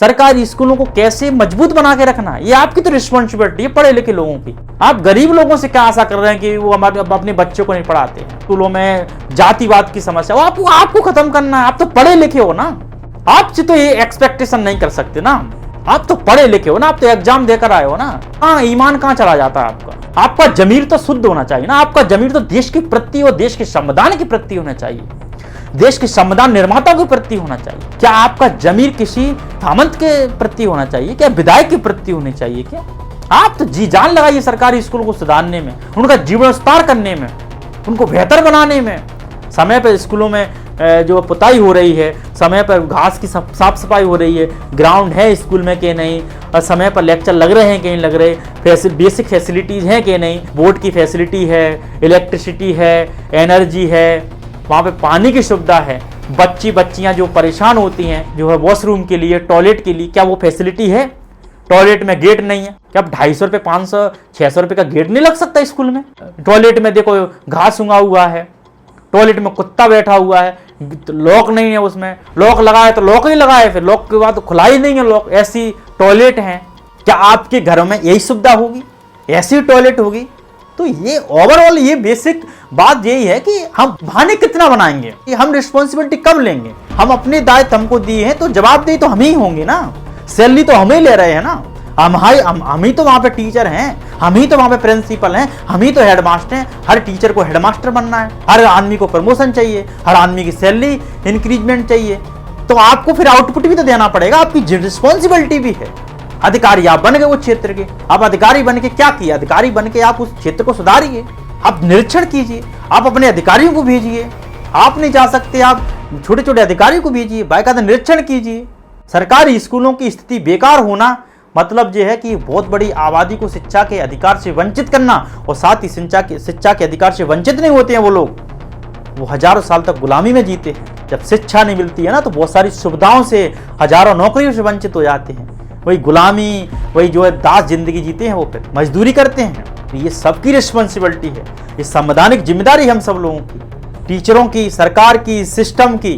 सरकारी स्कूलों को कैसे मजबूत बना के रखना है, ये आपकी तो रिस्पॉन्सिबिलिटी है पढ़े लिखे लोगों की। आप गरीब लोगों से क्या आशा कर रहे हैं कि वो हमारे अपने बच्चों को नहीं पढ़ाते। स्कूलों में जातिवाद की समस्या वो आपको खत्म करना है। आप तो पढ़े लिखे हो ना, आपसे तो ये एक्सपेक्टेशन नहीं कर सकते ना। आप तो पढ़े लिखे हो ना, आप तो एग्जाम देकर आए हो ना। हाँ, ईमान कहाँ चला जाता है आपका? आपका जमीर तो शुद्ध होना चाहिए ना। आपका जमीर तो देश के प्रति और देश के संविधान के प्रति होना चाहिए, देश के संविधान निर्माता के प्रति होना चाहिए। क्या आपका जमीर किसी सामंत के प्रति होना चाहिए? क्या विधायक के प्रति होनी चाहिए? क्या आप तो जी जान लगाइए सरकारी स्कूलों को सुधारने में, उनका जीवन विस्तार करने में, उनको बेहतर बनाने में। समय पर स्कूलों में जो पुताई हो रही है, समय पर घास की साफ सफाई हो रही है, ग्राउंड है स्कूल में कि नहीं, और समय पर लेक्चर लग रहे हैं कि नहीं लग रहे, बेसिक फैसिलिटीज हैं कि नहीं, बोर्ड की फैसिलिटी है, इलेक्ट्रिसिटी है, एनर्जी है, वहाँ पे पानी की सुविधा है। बच्चियाँ जो परेशान होती हैं जो है वॉशरूम के लिए, टॉयलेट के लिए, क्या वो फैसिलिटी है? टॉयलेट में गेट नहीं है। क्या 250 रुपये, 500, 600 रुपये का गेट नहीं लग सकता स्कूल में? टॉयलेट में देखो घास उगा हुआ है, टॉयलेट में कुत्ता बैठा हुआ है, लॉक नहीं है उसमें, लॉक लगाए तो लॉक ही लगाए, फिर लॉक के बाद तो खुला ही नहीं है लॉक। ऐसी टॉयलेट है। क्या आपके घरों में यही सुविधा होगी, ऐसी टॉयलेट होगी? तो ये ओवरऑल ये बेसिक बात यही है कि हम बहाने कितना बनाएंगे, कि हम रिस्पॉन्सिबिलिटी कब लेंगे। हम अपने दायित्व हमको दिए हैं तो जवाबदेही तो हम ही होंगे ना। सैलरी तो हम ही ले रहे हैं ना। हम ही तो वहाँ पे टीचर हैं, हम ही तो वहाँ पे प्रिंसिपल हैं, हम ही तो हेडमास्टर हैं। हर टीचर को हेडमास्टर बनना है, हर आदमी को प्रमोशन चाहिए, हर आदमी की सैलरी इंक्रीजमेंट चाहिए। तो आपको फिर आउटपुट भी तो देना पड़ेगा, आपकी रिस्पॉन्सिबिलिटी भी है। अधिकारी आप बन गए उस क्षेत्र के, आप अधिकारी बन के क्या किया? अधिकारी बन के आप उस क्षेत्र को सुधारिए, आप निरीक्षण कीजिए, आप अपने अधिकारियों को भेजिए। आप नहीं जा सकते, आप छोटे छोटे अधिकारियों को भेजिए, बाकायदा निरीक्षण कीजिए। सरकारी स्कूलों की स्थिति बेकार होना मतलब यह है कि बहुत बड़ी आबादी को शिक्षा के अधिकार से वंचित करना, और साथ ही शिक्षा के अधिकार से वंचित नहीं होते हैं वो लोग, वो हजारों साल तक गुलामी में जीते हैं। जब शिक्षा नहीं मिलती है ना तो बहुत सारी सुविधाओं से, हजारों नौकरियों से वंचित हो जाते हैं। वही गुलामी, वही जो है दास जिंदगी जीते हैं, वो फिर मजदूरी करते हैं। ये सबकी रिस्पॉन्सिबिलिटी है, ये संवैधानिक जिम्मेदारी हम सब लोगों की, टीचरों की, सरकार की, सिस्टम की,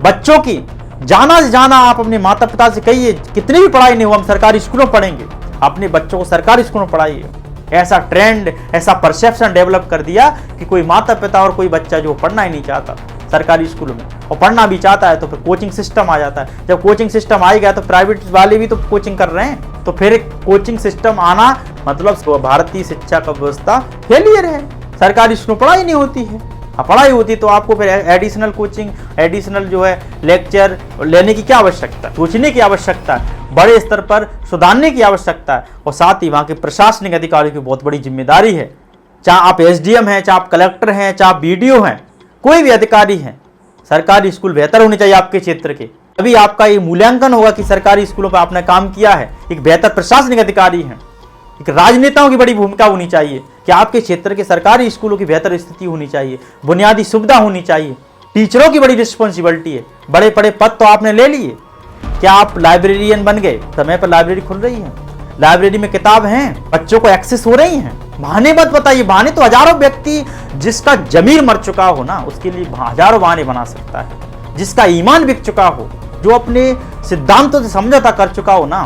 बच्चों की। जाना से जाना आप अपने माता पिता से कहिए, कितनी भी पढ़ाई नहीं हो हम सरकारी स्कूलों पढ़ेंगे, अपने बच्चों को सरकारी स्कूलों पढ़ाइए। ऐसा ट्रेंड, ऐसा परसेप्शन डेवलप कर दिया कि कोई माता पिता और कोई बच्चा जो पढ़ना ही नहीं चाहता सरकारी स्कूलों में, और पढ़ना भी चाहता है तो फिर कोचिंग सिस्टम आ जाता है। जब कोचिंग सिस्टम आ गया तो प्राइवेट वाले भी तो कोचिंग कर रहे हैं, तो फिर कोचिंग सिस्टम आना मतलब भारतीय शिक्षा का व्यवस्था फेलियर है। सरकारी स्कूलों में पढ़ाई नहीं होती है, पढ़ाई होती तो आपको फिर एडिशनल कोचिंग, एडिशनल जो है लेक्चर लेने की क्या आवश्यकता, सोचने की आवश्यकता है, बड़े स्तर पर सुधारने की आवश्यकता है। और साथ ही वहाँ के प्रशासनिक अधिकारियों की बहुत बड़ी जिम्मेदारी है। चाहे आप एसडीएम हैं, चाहे आप कलेक्टर हैं, चाहे आप बीडीओ हैं, कोई भी अधिकारी हैं, सरकारी स्कूल बेहतर होने चाहिए आपके क्षेत्र के। तभी आपका ये मूल्यांकन होगा कि सरकारी स्कूलों पर आपने काम किया है, एक बेहतर प्रशासनिक अधिकारी हैं। एक राजनेताओं की बड़ी भूमिका होनी चाहिए कि आपके क्षेत्र के सरकारी स्कूलों की बेहतर स्थिति होनी चाहिए, बुनियादी सुविधा होनी चाहिए। टीचरों की बड़ी रिस्पॉन्सिबिलिटी है। बड़े बड़े पद तो आपने ले लिए, क्या आप लाइब्रेरियन बन गए? समय पर लाइब्रेरी खुल रही है, लाइब्रेरी में किताब हैं, बच्चों को एक्सेस हो रही हैं। बहाने मत बताइए, बहाने तो हजारों व्यक्ति जिसका जमीर मर चुका हो ना उसके लिए हजारों बहाने बना सकता है। जिसका ईमान बिक चुका हो, जो अपने सिद्धांतों से समझौता कर चुका हो ना,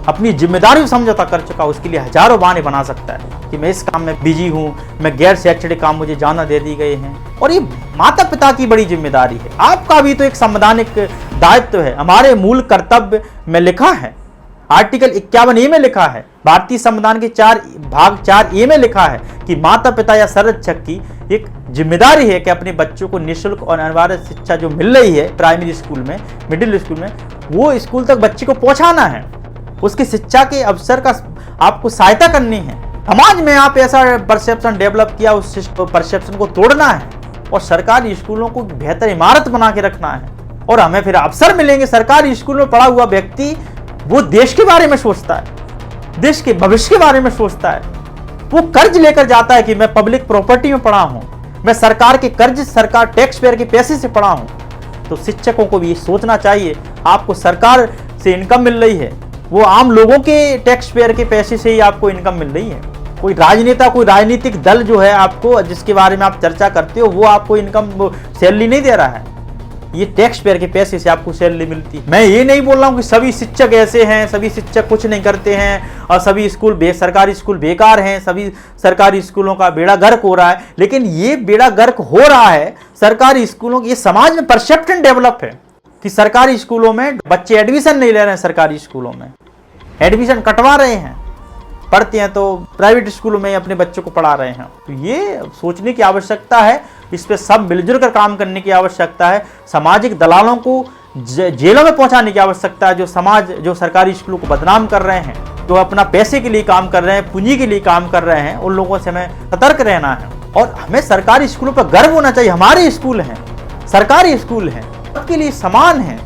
अपनी जिम्मेदारी समझौता कर चुका, उसके लिए हजारों बहाने बना सकता है कि मैं इस काम में बिजी हूं, मैं गैर शैक्षणिक काम मुझे जाना दे दी गए हैं। और ये माता पिता की बड़ी जिम्मेदारी है। आपका भी तो एक संवैधानिक दायित्व है। हमारे मूल कर्तव्य में लिखा है, आर्टिकल 51A में लिखा है, भारतीय संविधान के 4 में लिखा है कि माता पिता या संरक्षक की एक जिम्मेदारी है कि अपने बच्चों को निःशुल्क और अनिवार्य शिक्षा जो मिल रही है प्राइमरी स्कूल में, मिडिल स्कूल में, वो स्कूल तक बच्चे को पहुंचाना है। उसकी शिक्षा के अवसर का आपको सहायता करनी है। समाज में आप ऐसा परसेप्शन डेवलप किया, उस परसेप्शन को तोड़ना है और सरकारी स्कूलों को बेहतर इमारत बना के रखना है। और हमें फिर अवसर मिलेंगे। सरकारी स्कूल में पढ़ा हुआ व्यक्ति वो देश के बारे में सोचता है, देश के भविष्य के बारे में सोचता है। वो कर्ज लेकर जाता है कि मैं पब्लिक प्रॉपर्टी में पढ़ा हूं, मैं सरकार के कर्ज, सरकार टैक्स पेयर के पैसे से पढ़ा हूं। तो शिक्षकों को भी ये सोचना चाहिए, आपको सरकार से इनकम मिल रही है, वो आम लोगों के टैक्स पेयर के पैसे से ही आपको इनकम मिल रही है। कोई राजनेता, कोई राजनीतिक दल जो है आपको, जिसके बारे में आप चर्चा करते हो, वो आपको इनकम सैलरी नहीं दे रहा है। ये टैक्स पेयर के पैसे से आपको सैलरी मिलती है। मैं ये नहीं बोल रहा हूँ कि सभी शिक्षक ऐसे हैं, सभी शिक्षक कुछ नहीं करते हैं और सभी सरकारी स्कूल बेकार हैं, सभी सरकारी स्कूलों का बेड़ा गर्क हो रहा है। लेकिन ये बेड़ा गर्क हो रहा है सरकारी स्कूलों की, ये समाज में परसेप्शन डेवलप है कि सरकारी स्कूलों में बच्चे एडमिशन नहीं ले रहे हैं, सरकारी स्कूलों में एडमिशन कटवा रहे हैं, पढ़ते हैं तो प्राइवेट स्कूलों में अपने बच्चों को पढ़ा रहे हैं। तो ये सोचने की आवश्यकता है, इस पे सब मिलजुल कर काम करने की आवश्यकता है। सामाजिक दलालों को जेलों में पहुंचाने की आवश्यकता है, जो सरकारी स्कूलों को बदनाम कर रहे हैं, जो अपना पैसे के लिए काम कर रहे हैं, पूंजी के लिए काम कर रहे हैं, उन लोगों से हमें सतर्क रहना है। और हमें सरकारी स्कूलों पर गर्व होना चाहिए। हमारे स्कूल हैं, सरकारी स्कूल हैं, सबके लिए समान है।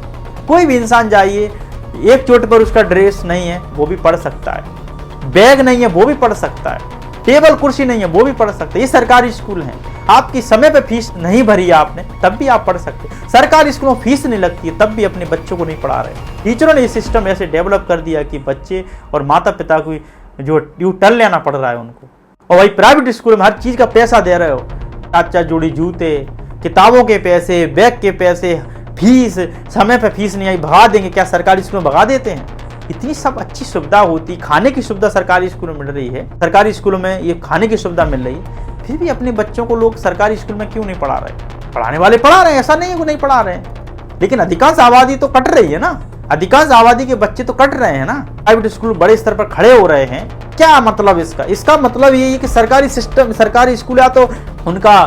कोई भी इंसान जाइए, एक चोट पर उसका ड्रेस नहीं है वो भी पढ़ सकता है, बैग नहीं है वो भी पढ़ सकता है, टेबल कुर्सी नहीं है वो भी पढ़ सकते हैं। ये सरकारी स्कूल हैं। आपकी समय पे फीस नहीं भरी आपने तब भी आप पढ़ सकते। सरकारी स्कूलों में फीस नहीं लगती है तब भी अपने बच्चों को नहीं पढ़ा रहे। टीचरों ने ये सिस्टम ऐसे डेवलप कर दिया कि बच्चे और माता पिता को जो ट्यूटर लेना पड़ रहा है उनको। और वही प्राइवेट स्कूल में हर चीज़ का पैसा दे रहे हो, 4 जोड़ी जूते, किताबों के पैसे, बैग के पैसे, फीस, समय पे फीस नहीं आई भगा देंगे। क्या सरकारी स्कूल में भगा देते हैं? इतनी सब अच्छी सुविधा होती, खाने की सुविधा सरकारी स्कूलों में मिल रही है, सरकारी स्कूलों में ये खाने की सुविधा मिल रही है, फिर भी अपने बच्चों को लोग सरकारी स्कूल में क्यों नहीं पढ़ा रहे? पढ़ाने वाले पढ़ा रहे हैं, ऐसा नहीं है वो नहीं पढ़ा रहे हैं, लेकिन अधिकांश आबादी तो कट रही है ना, अधिकांश आबादी के बच्चे तो कट रहे हैं ना। प्राइवेट स्कूल बड़े स्तर पर खड़े हो रहे हैं। क्या मतलब इसका मतलब ये है कि सरकारी सिस्टम, सरकारी स्कूल या तो उनका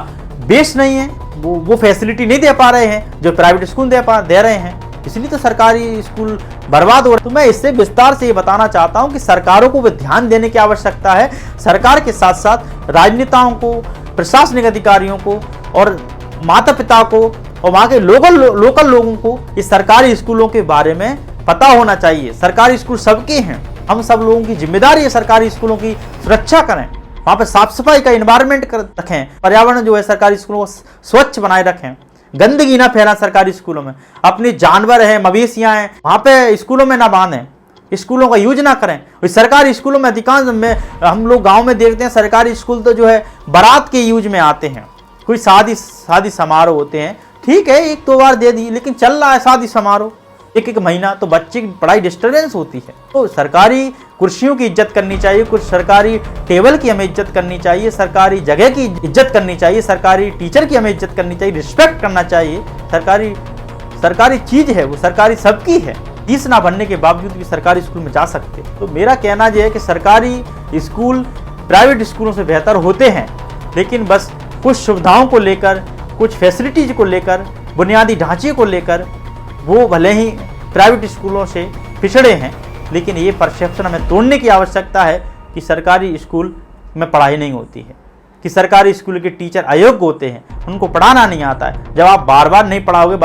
बेस नहीं है, वो फैसिलिटी नहीं दे पा रहे हैं जो प्राइवेट स्कूल दे रहे हैं, इसलिए तो सरकारी स्कूल बर्बाद हो रहे। तो मैं इससे विस्तार से ये बताना चाहता हूं कि सरकारों को भी ध्यान देने की आवश्यकता है। सरकार के साथ साथ राजनेताओं को, प्रशासनिक अधिकारियों को और माता पिता को और वहाँ के लोकल लोगों को इस सरकारी स्कूलों के बारे में पता होना चाहिए। सरकारी स्कूल सबके हैं, हम सब लोगों की जिम्मेदारी है सरकारी स्कूलों की सुरक्षा करें, वहाँ पर साफ सफाई का इन्वायरमेंट रखें, पर्यावरण जो है सरकारी स्कूलों को स्वच्छ बनाए रखें, गंदगी ना फैला सरकारी स्कूलों में। अपने जानवर हैं, मवेशियां हैं, वहाँ पे स्कूलों में ना बांधें, स्कूलों का यूज ना करें। सरकारी स्कूलों में अधिकांश में हम लोग गांव में देखते हैं सरकारी स्कूल तो जो है बारात के यूज में आते हैं। कोई शादी समारोह होते हैं, ठीक है 1-2 बार दे दी, लेकिन चल रहा है शादी समारोह 1-1 महीना, तो बच्चे की पढ़ाई डिस्टर्बेंस होती है। तो सरकारी कुर्सियों की इज्जत करनी चाहिए, कुछ सरकारी टेबल की हमें इज्जत करनी चाहिए, सरकारी जगह की इज्जत करनी चाहिए, सरकारी टीचर की हमें इज्जत करनी चाहिए, रिस्पेक्ट करना चाहिए। सरकारी चीज है वो, सरकारी सबकी है। फीस ना भरने के बावजूद भी सरकारी स्कूल में जा सकते। तो मेरा कहना यह है कि सरकारी स्कूल प्राइवेट स्कूलों से बेहतर होते हैं, लेकिन बस कुछ सुविधाओं को लेकर, कुछ फैसिलिटीज को लेकर, बुनियादी ढांचे को लेकर वो भले ही प्राइवेट स्कूलों से पिछड़े हैं, लेकिन ये परसेप्शन हमें तोड़ने की आवश्यकता है कि सरकारी स्कूल में पढ़ाई नहीं होती है, कि सरकारी स्कूल के टीचर अयोग्य होते हैं, उनको पढ़ाना नहीं आता है। जब आप बार बार नहीं पढ़ाओगे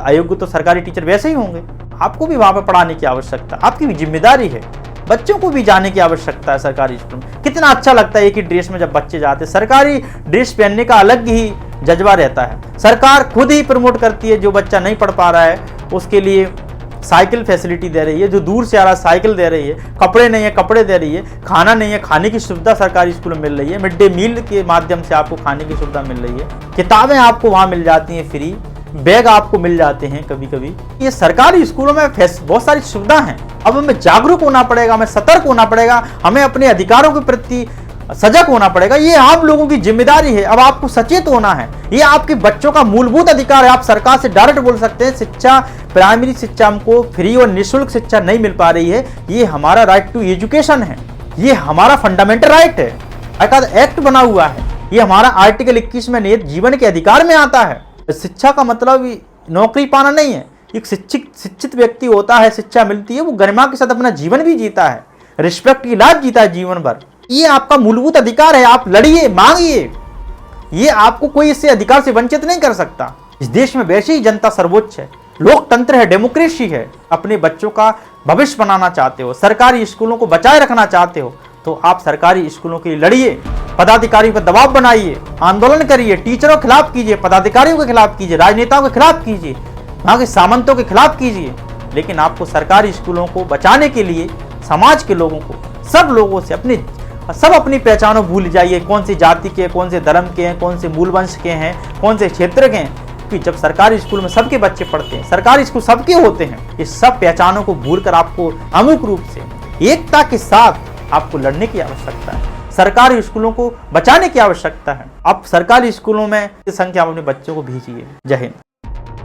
अयोग्य तो सरकारी टीचर वैसे ही होंगे। आपको भी वहाँ पर पढ़ाने की आवश्यकता, आपकी भी जिम्मेदारी है। बच्चों को भी जाने की आवश्यकता है सरकारी स्कूल में। कितना अच्छा लगता है एक ही ड्रेस में जब बच्चे जाते हैं, सरकारी ड्रेस पहनने का अलग ही जज्बा रहता है। सरकार खुद ही प्रमोट करती है, जो बच्चा नहीं पढ़ पा रहा है उसके लिए साइकिल फैसिलिटी दे रही है, जो दूर से आ रहा है साइकिल दे रही है, कपड़े नहीं है कपड़े दे रही है, खाना नहीं है खाने की सुविधा सरकारी स्कूल में मिल रही है, मिड डे मील के माध्यम से आपको खाने की सुविधा मिल रही है, किताबें आपको वहाँ मिल जाती हैं फ्री, बैग आपको मिल जाते हैं कभी कभी। ये सरकारी स्कूलों में बहुत सारी सुविधा हैं। अब हमें जागरूक होना पड़ेगा, हमें सतर्क होना पड़ेगा, हमें अपने अधिकारों के प्रति सजग होना पड़ेगा। ये आप लोगों की जिम्मेदारी है। अब आपको सचेत होना है, ये आपके बच्चों का मूलभूत अधिकार है। आप सरकार से डायरेक्ट बोल सकते हैं शिक्षा, प्राइमरी शिक्षा हमको फ्री और निःशुल्क शिक्षा नहीं मिल पा रही है, ये हमारा राइट टू एजुकेशन है, ये हमारा फंडामेंटल राइट है, एक्ट बना हुआ है, ये हमारा आर्टिकल 21 में निहित जीवन के अधिकार में आता है। शिक्षा का मतलब नौकरी पाना नहीं है। एक शिक्षित व्यक्ति होता है, शिक्षा मिलती है, वो गरिमा के साथ अपना जीवन भी जीता है, रिस्पेक्ट की लाइफ जीता है जीवन भर। ये आपका मूलभूत अधिकार है, आप लड़िए, मांगिए, ये आपको कोई इससे अधिकार से वंचित नहीं कर सकता। इस देश में वैसे ही जनता सर्वोच्च है, लोकतंत्र है, डेमोक्रेसी है। अपने बच्चों का भविष्य बनाना चाहते हो, सरकारी स्कूलों को बचाए रखना चाहते हो, तो आप सरकारी स्कूलों के लिए लड़िए, पदाधिकारियों पर दबाव बनाइए, आंदोलन करिए, टीचरों के खिलाफ कीजिए, पदाधिकारियों के खिलाफ कीजिए, राजनेताओं के खिलाफ कीजिए, वहाँ के सामंतों के खिलाफ कीजिए। लेकिन आपको सरकारी स्कूलों को बचाने के लिए समाज के लोगों को, सब लोगों से अपनी पहचानों भूल जाइए, कौन सी जाति के, कौन से धर्म के हैं, कौन से मूल वंश के हैं, कौन से क्षेत्र के हैं। क्योंकि जब सरकारी स्कूल में सबके बच्चे पढ़ते हैं, सरकारी स्कूल सबके होते हैं, ये सब पहचानों को भूलकर आपको अमुक रूप से एकता के साथ आपको लड़ने की आवश्यकता है। सरकारी स्कूलों को बचाने की आवश्यकता है। अब सरकारी स्कूलों में संख्या अपने बच्चों को भेजिए। जय हिंद।